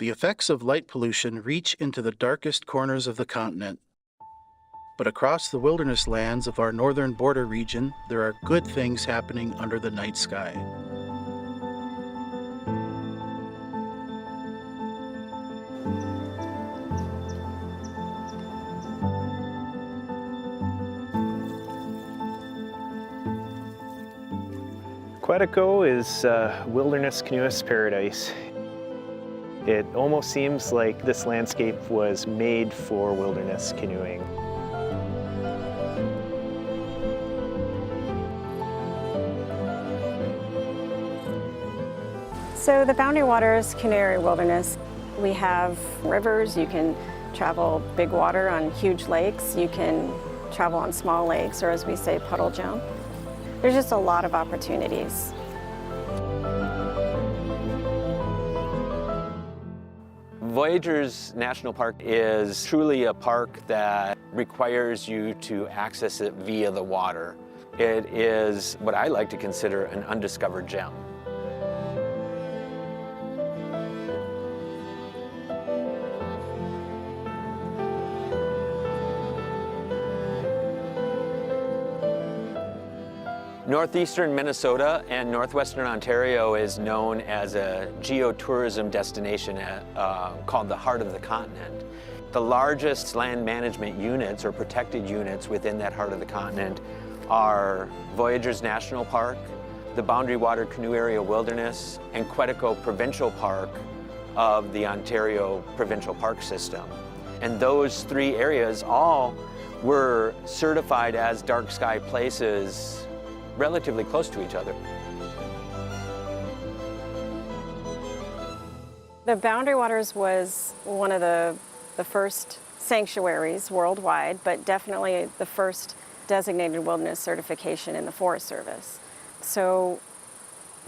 The effects of light pollution reach into the darkest corners of the continent. But across the wilderness lands of our northern border region, there are good things happening under the night sky. Quetico is a wilderness canoeist paradise. It almost seems like this landscape was made for wilderness canoeing. So the Boundary Waters Canoe Area Wilderness, we have rivers. You can travel big water on huge lakes. You can travel on small lakes, or as we say, puddle jump. There's just a lot of opportunities. Voyageurs National Park is truly a park that requires you to access it via the water. It is what I like to consider an undiscovered gem. Northeastern Minnesota and northwestern Ontario is known as a geotourism destination called the Heart of the Continent. The largest land management units or protected units within that Heart of the Continent are Voyageurs National Park, the Boundary Water Canoe Area Wilderness, and Quetico Provincial Park of the Ontario Provincial Park System. And those three areas all were certified as dark sky places relatively close to each other. The Boundary Waters was one of the first sanctuaries worldwide, but definitely the first designated wilderness certification in the Forest Service. So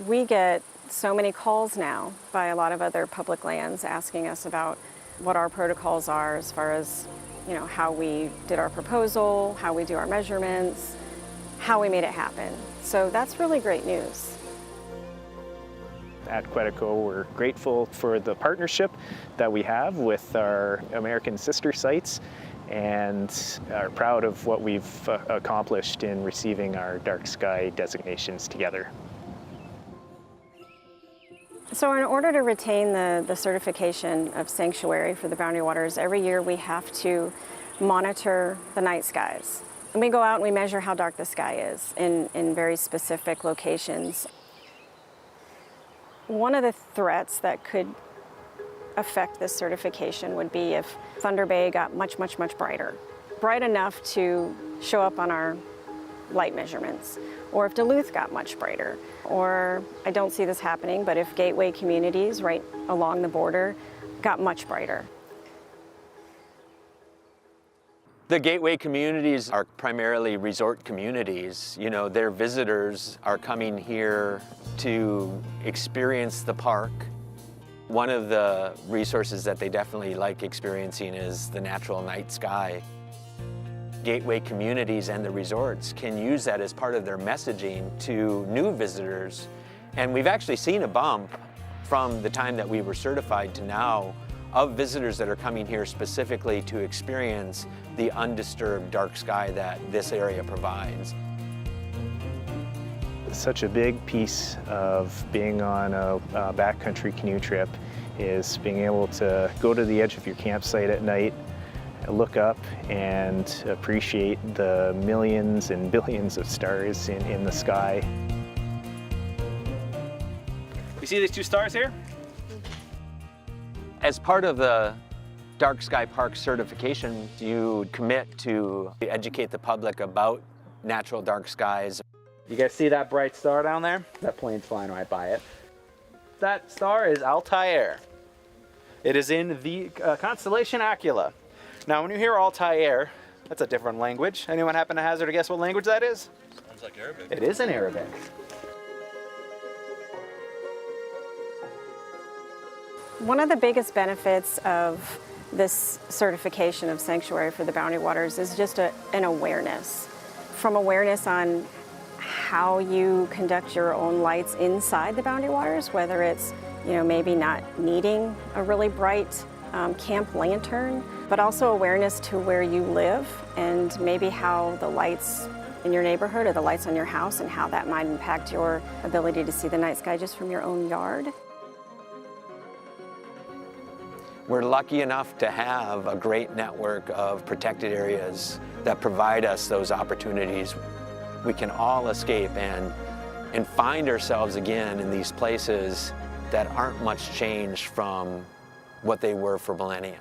we get so many calls now by a lot of other public lands asking us about what our protocols are as far as, how we did our proposal, how we do our measurements, how we made it happen. So that's really great news. At Quetico, we're grateful for the partnership that we have with our American sister sites and are proud of what we've accomplished in receiving our dark sky designations together. So in order to retain the certification of sanctuary for the Boundary Waters, every year we have to monitor the night skies. And we go out and we measure how dark the sky is in very specific locations. One of the threats that could affect this certification would be if Thunder Bay got much, much, much brighter. Bright enough to show up on our light measurements. Or if Duluth got much brighter. Or, I don't see this happening, but if gateway communities right along the border got much brighter. The gateway communities are primarily resort communities. Their visitors are coming here to experience the park. One of the resources that they definitely like experiencing is the natural night sky. Gateway communities and the resorts can use that as part of their messaging to new visitors. And we've actually seen a bump from the time that we were certified to now of visitors that are coming here specifically to experience the undisturbed dark sky that this area provides. Such a big piece of being on a backcountry canoe trip is being able to go to the edge of your campsite at night, look up and appreciate the millions and billions of stars in the sky. You see these two stars here? As part of the Dark Sky Park certification, you commit to educate the public about natural dark skies. You guys see that bright star down there? That plane's flying right by it. That star is Altair. It is in the constellation Aquila. Now, when you hear Altair, that's a different language. Anyone happen to hazard a guess what language that is? Sounds like Arabic. It is in Arabic. One of the biggest benefits of this certification of sanctuary for the Boundary Waters is just an awareness. From awareness on how you conduct your own lights inside the Boundary Waters, whether it's maybe not needing a really bright camp lantern, but also awareness to where you live and maybe how the lights in your neighborhood or the lights on your house and how that might impact your ability to see the night sky just from your own yard. We're lucky enough to have a great network of protected areas that provide us those opportunities. We can all escape and find ourselves again in these places that aren't much changed from what they were for millennia.